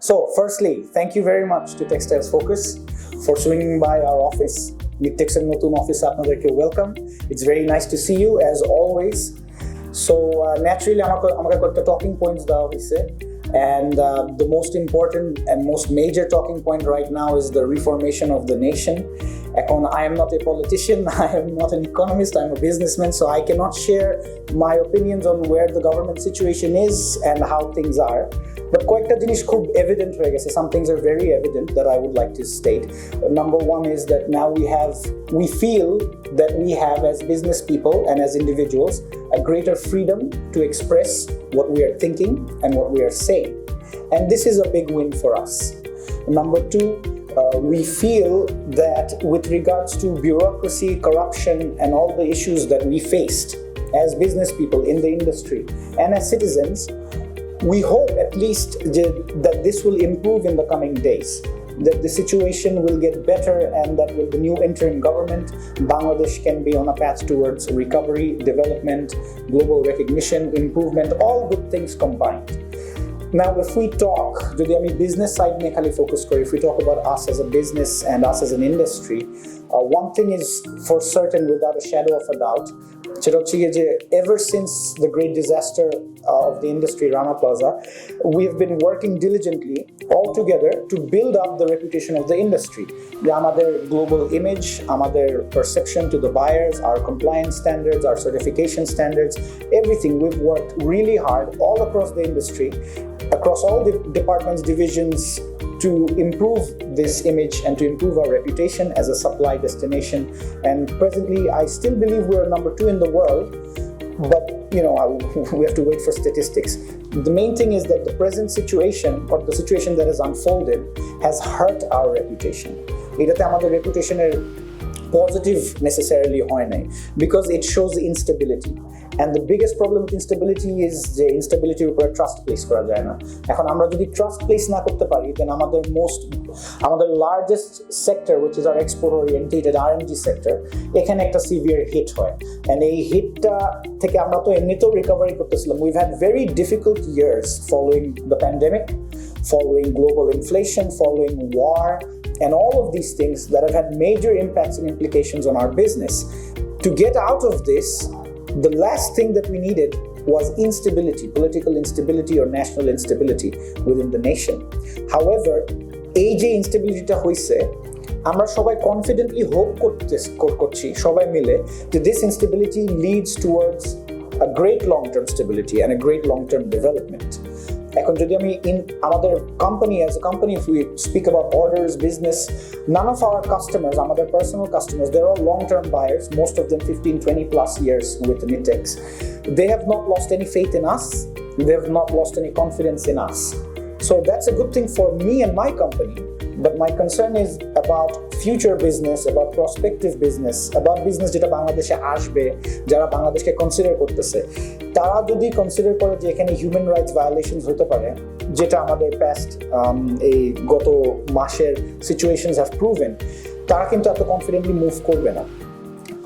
So, firstly, thank you very much to Textile Focus for swinging by our office. Knittex office আপনাদেরকে welcome. It's very nice to see you as always. So, naturally, আমাকে কয়েকটা talking points দেওয়া হয়েছে. And the most important and most major talking point right now is the reformation of the nation. I am not a politician, I am not an economist, I'm a businessman, so I cannot share my opinions on where the government situation is and how things are. But কয়েকটা জিনিস খুব evident হয়ে গেছে. Some things are very evident that I would like to state. Number one is that now we feel that we have, as business people and as individuals, a greater freedom to express what we are thinking and what we are saying. And this is a big win for us. Number two, we feel that with regards to bureaucracy, corruption, and all the issues that we faced as business people in the industry and as citizens, we hope at least that this will improve in the coming days, that the situation will get better, and that with the new interim government, Bangladesh can be on a path towards recovery, development, global recognition, improvement, all good things combined. Now, if we talk, যদি আমি business side নিয়ে খালি focus করি, if we talk about us as a business and us as an industry, one thing is for certain without a shadow of a doubt, সেটা হচ্ছে যে ever since the great disaster of the industry, Rana Plaza, we have been working diligently all together to build up the reputation of the industry. আমাদের global image, আমাদের perception to the buyers, our compliance standards, our certification standards, everything. We've worked really hard all across the industry, across all the departments, divisions, to improve this image and to improve our reputation as a supply destination. And presently, I still believe we are number 2 in the world, but we have to wait for statistics. The main thing is that the present situation, or the situation that has unfolded, has hurt our reputation. এটাতে আমাদের রেপুটেশনের positive necessarily হয় নাই, because it shows instability. And the biggest problem with instability is the instability উপরে trust place করা যায় না. এখন আমরা যদি trust place না করতে পারি, then আমাদের largest sector, which is our export oriented RMG sector, এখানে একটা severe hit হয়. And এই hitটা থেকে আমরা তো এমনিতেও recovery করতেছিলাম. We've had very difficult years following the pandemic, following global inflation, following war, and all of these things that have had major impacts and implications on our business. To get out of this, the last thing that we needed was instability, political instability or national instability within the nation. However, এই যে instabilityটা হইছে, আমরা সবাই confidently hope করছি সবাই মিলে that this instability leads towards a great long-term stability and a great long-term development. এখন যদি আমি আমাদের company, as a company, if we speak about orders, business, none of our customers, আমাদের personal customers, they're all long-term buyers, most of them 15, 20 plus years with Knittex. They have not lost any faith in us, they have not lost any confidence in us. So that's a good thing for me and my company. But my concern is about future business, about prospective business, about business যেটা বাংলাদেশে আসবে, যারা বাংলাদেশকে consider করতেছে, তারা যদি consider করে যে এখানে হিউম্যান রাইটস ভায়োলেশনস হতে পারে, যেটা আমাদের পাস্ট এই গত মাসের সিচুয়েশনস হ্যাভ প্রুভেন, তারা কিন্তু এত কনফিডেন্টলি মুভ করবে না।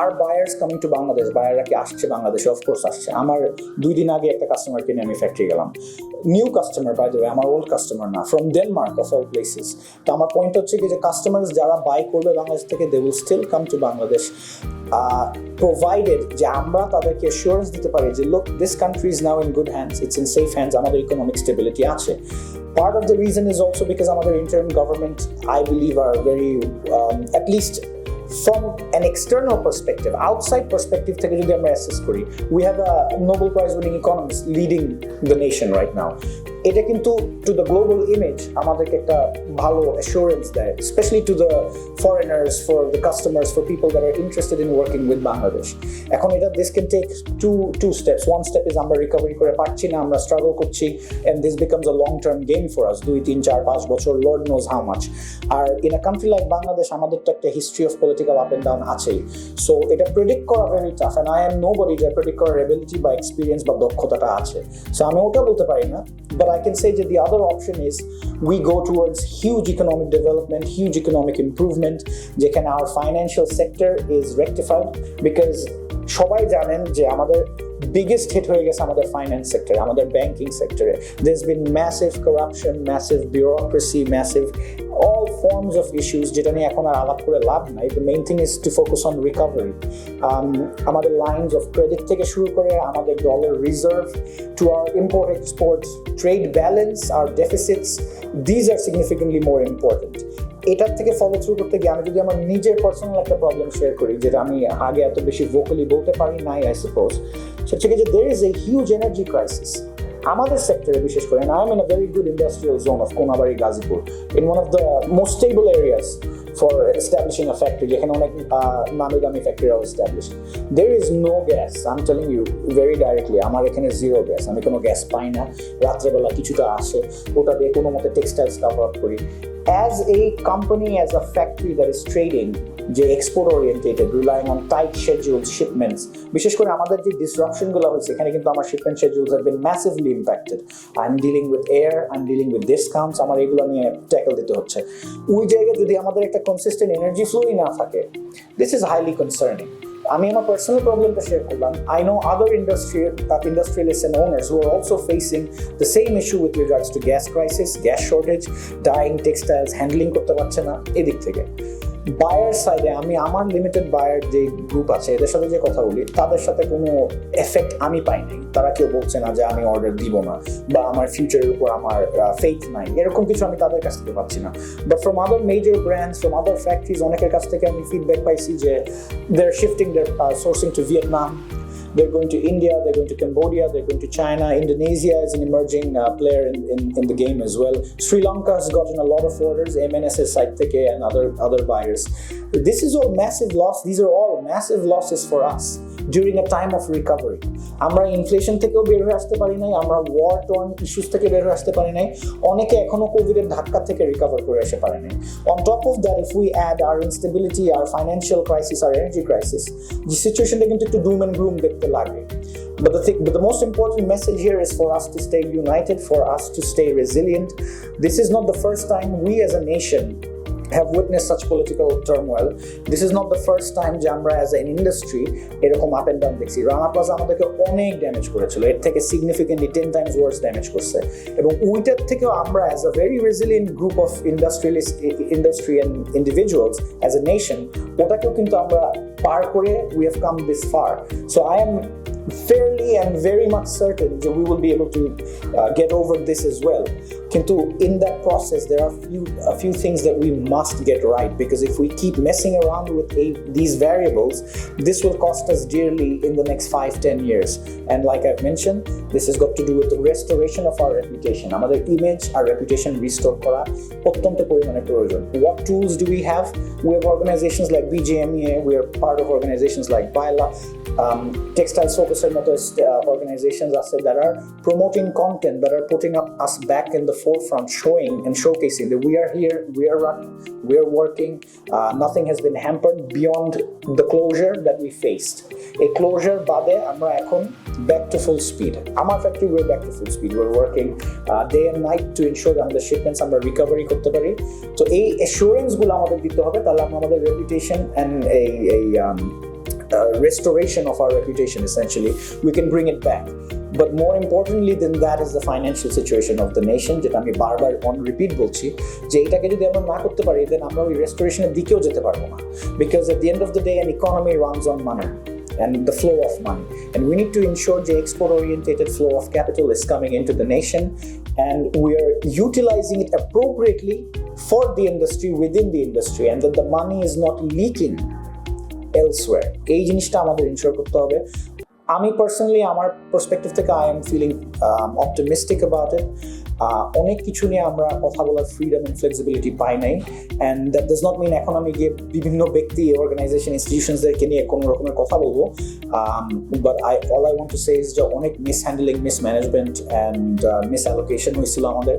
Our buyers coming to Bangladesh, বায়াররা কি আসছে বাংলাদেশে? অফকোর্স আসছে। আমার 2 দিন আগে একটা কাস্টমারকে নিয়ে আমি ফ্যাক্টরি গেলাম, new customer by the way, আমার ওল্ড কাস্টমার না, from Denmark of all places. তো আমার পয়েন্ট হচ্ছে কি যে কাস্টমার্স যারা বাই করবে বাংলাদেশ থেকে, they will still come to Bangladesh, provided যে আমরা তাদেরকে অ্যাসিওরেন্স দিতে পারি যে look, this country is now in good hands, it's in safe hands, আমাদের ইকোনমিক স্টেবিলিটি আছে। Part of the reason is also because আমাদের interim government, I believe, are very, at least from an external perspective, outside perspective থেকে যদি আমরা assess করি, we have a Nobel Prize winning economist leading the nation right now. এটা কিন্তু to the global image আমাদেরকে একটা ভালো assurance দেয়, especially to the foreigners, for the customers, for people that are interested in working with Bangladesh. এখন এটা this can take two steps. One step is আমরা recovery করে পারছি না, আমরা struggle করছি, and this becomes a long term game for us, 2, 3, 4, 5 বছর, Lord knows how much. R in a country like Bangladesh, আমাদের তো একটা history of political up and down আছেই, so এটা predict করা very tough, and I am nobody to predict করার ability বা experience বা দক্ষতাটা আছে, so আমি ওটা বলতে পারি না। But I can say that the other option is we go towards huge economic development, huge economic improvement, যেখানে our financial sector is rectified, because সবাই জানেন যে আমাদের biggest hit হয়ে গেছে আমাদের ফাইন্যান্স সেক্টরে, আমাদের ব্যাংকিং সেক্টরে। There's been massive corruption, massive bureaucracy, massive all forms of issues যেটা নিয়ে এখন আর আলাপ করে লাভ নাই। The main thing is to focus on recovery. আমাদের lines of credit থেকে শুরু করে আমাদের dollar reserve to our import export trade balance, our deficits, these are significantly more important. এটার থেকে ফলো থ্রু করতে গিয়ে আমি যদি আমার নিজের পার্সোনাল একটা প্রবলেম শেয়ার করি, যেটা আমি আগে এত বেশি ভোকালি বলতে পারি নাই আই সাপোজ, সেটা হচ্ছে যে there is a huge energy crisis আমাদের সেক্টরে বিশেষ করে। and I am in a very good industrial zone of Konabari, Gazipur, in one of the most stable areas for establishing a factory, যেখানে অনেক নামি দামি ফ্যাক্টরিরাও established. There is no gas, I'm telling you very directly, আমার এখানে zero gas, আমি কোনো gas পাই না। রাত্রেবেলা কিছুটা আসে, ওটা দিয়ে কোনো মতে টেক্সটাইলস কভার আপ করি। As a company, as a factory that is trading, যে export oriented, relying on tight scheduled shipments, বিশেষ করে আমাদের যে disruption গুলো হয়েছে এখানে কিন্তু আমার shipment schedules have been massively impacted. I'm dealing with air, I'm dealing with discounts, আমার এগুলো নিয়ে ট্যাকল দিতে হচ্ছে। ওই জায়গায় যদি আমাদের একটা consistent energy flow না থাকে, this is highly concerning. আমি আমার পার্সোনাল প্রবলেমটা শেয়ার করলাম। I know other industrialists and owners who are also facing the same issue with regards to gas crisis, gas shortage, dyeing textiles, handling করতে পারছে না এদিক থেকে। বায়ার সাইডে আমি আমার লিমিটেড বায়ার যে গ্রুপ আছে এদের সাথে যে কথা বলি, তাদের সাথে কোনো এফেক্ট আমি পাই নাই। তারা কেউ বলছে না যে আমি অর্ডার দিব না বা আমার ফিউচারের উপর আমার ফেথ নাই, এরকম কিছু আমি তাদের কাছ থেকে পাচ্ছি না। But from other major brands, from other factories, অনেকের কাছ থেকে আমি ফিডব্যাক পাইছি যে they're shifting their sourcing to Vietnam. They're going to India, they're going to Cambodia, they're going to China. Indonesia is an emerging player in the game as well. Sri Lanka has gotten a lot of orders, MNS's side থেকে and other buyers. This is all massive loss. These are all massive losses for us during a time of recovery. আমরা inflation থেকেও বের হয়ে আসতে পারি নাই, আমরা war torn issues থেকে বের হয়ে আসতে পারি নাই, অনেকে এখনো কোভিডের ধাক্কা থেকে রিকভার করে আসতে পারে নাই। On top of that, if we add our instability, our financial crisis, our energy crisis, the situationটা কিন্তু একটু doom and gloom দেখতে লাগে। But the most important message here is for us to stay united, for us to stay resilient. This is not the first time we as a nation have witnessed such political turmoil. This is not the first time যে আমরা as an industry এরকম up and down দেখছি। Rana plaza আমাদেরকে অনেক damage করেছিল, এর থেকে significantly 10 times worse damage করছে, এবং ওইটার থেকেও আমরা as a very resilient group of industry and individuals as a nation, ওটাকেও কিন্তু আমরা পার করে we have come this far. So I am fairly and very much certain that we will be able to get over this as well. Kintu in that process there are a few things that we must get right, because if we keep messing around with these variables, this will cost us dearly in the next 5-10 years. And like I've mentioned, this has got to do with the restoration of our reputation. Amader image, our reputation restore kora ottonto porimane proyojon. What tools do we have? We have organizations like BJMEA, we are part of organizations like Baila, Textile Focus organizations that are promoting content, that are putting us back in the forefront, showing and showcasing that we are here, we are running, we are working. Nothing has been hampered beyond the closure that we faced. A closure bade amra ekhon back to full speed. Amar factory we're back to full speed. We're working day and night to ensure that the shipments আমরা recovery করতে পারি। তো এই assurance গুলো আমাদের দিতে হবে, তাহলে আমাদের reputation and restoration of our reputation, essentially we can bring it back. But more importantly than that is the financial situation of the nation, যেটা আমি বারবার on repeat বলছি যে এটাকে যদি আমরা না করতে পারি then আমরা ওই restorationের দিকেও যেতে পারবো না, because at the end of the day an economy runs on money and the flow of money, and we need to ensure the export oriented flow of capital is coming into the nation and we are utilizing it appropriately for the industry, within the industry, and that the money is not leaking elsewhere. এই জিনিসটা আমাদের ensure করতে হবে। আমি personally আমার perspective থেকে I am feeling optimistic about it. অনেক কিছু নিয়ে আমরা কথা বলার ফ্রিডম এন্ড ফ্লেক্সিবিলিটি পাই নাই, and that does not mean এখন আমি গিয়ে বিভিন্ন ব্যক্তি, অর্গানাইজেশন, ইনস্টিটিউশনসদেরকে নিয়ে কোনো রকমের কথা বলবো। But all I want to say is যে অনেক মিসহ্যান্ডলিং, মিসম্যানেজমেন্ট অ্যান্ড মিসঅ্যালোকেশন হয়েছিল আমাদের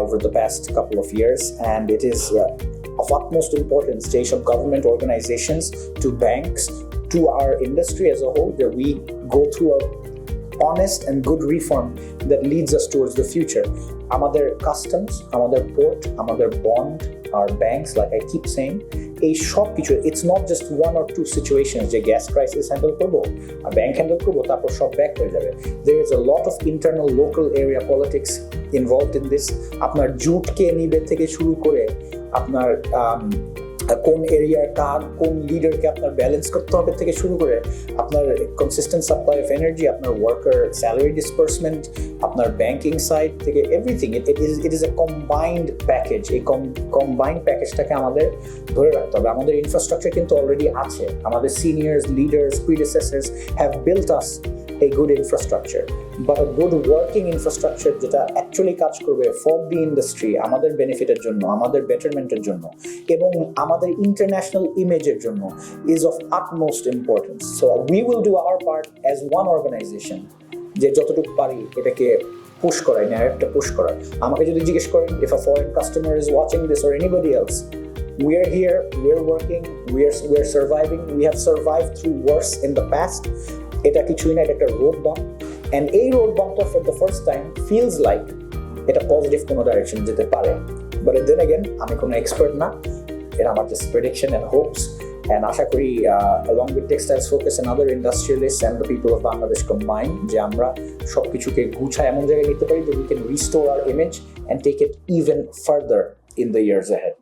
over the past couple of years, and it is of utmost importance of government organizations to banks to our industry as a whole that we go through a honest and good reform that leads us towards the future. Amader customs, amader port, amader bond, our banks, like I keep saying, এই সব কিছু, it's not just one or two situation যে gas crisis handle করবো আর bank handle করবো তারপর সব back হয়ে যাবে। There is a lot of internal local area politics involved in this. আপনার জুটকে নিবে থেকে শুরু করে আপনার কোন এরিয়ার কার কোন লিডারকে আপনার ব্যালেন্স করতে হবে থেকে শুরু করে আপনার কনসিস্টেন্ট সাপ্লাই অফ এনার্জি, আপনার ওয়ার্কার স্যালারি ডিসবার্সমেন্ট, আপনার ব্যাংকিং সাইড থেকে everything, it is a combined package. এই কম্বাইন্ড প্যাকেজটাকে আমাদের ধরে রাখতে হবে। আমাদের ইনফ্রাস্ট্রাকচার কিন্তু অলরেডি আছে, আমাদের seniors, leaders, predecessors have built us a good infrastructure, but a good working infrastructure যেটা অ্যাকচুয়ালি কাজ করবে ফর দি ইন্ডাস্ট্রি, আমাদের বেনিফিটের জন্য, আমাদের বেটারমেন্টের জন্য এবং আমাদের ইন্টারন্যাশনাল ইমেজের জন্য is of utmost importance. So we will do our part as one organization, যে যতটুকু পারি এটাকে পুশ করাই, ন্যারেটিভটা পুশ করার। আমাকে যদি জিজ্ঞেস করেন, if a foreign customer is watching this or anybody else, we are here, we are working, we are surviving, we have survived through worse in the past. এটা কিছুই না, এটা একটা রোড বাম্প, অ্যান্ড এই রোড বাম্পটা for the first time feels like এটা positive কোনো direction যেতে পারে। বাট দেন অ্যাগেন আমি কোনো এক্সপার্ট না, এটা আমার just prediction and hopes, and আশা করি along with Textiles Focus and other industrialists and the people of Bangladesh combined যে আমরা সব কিছুকে গুছায় এমন জায়গায় নিতে পারি that we can restore our image and take it even further in the years ahead.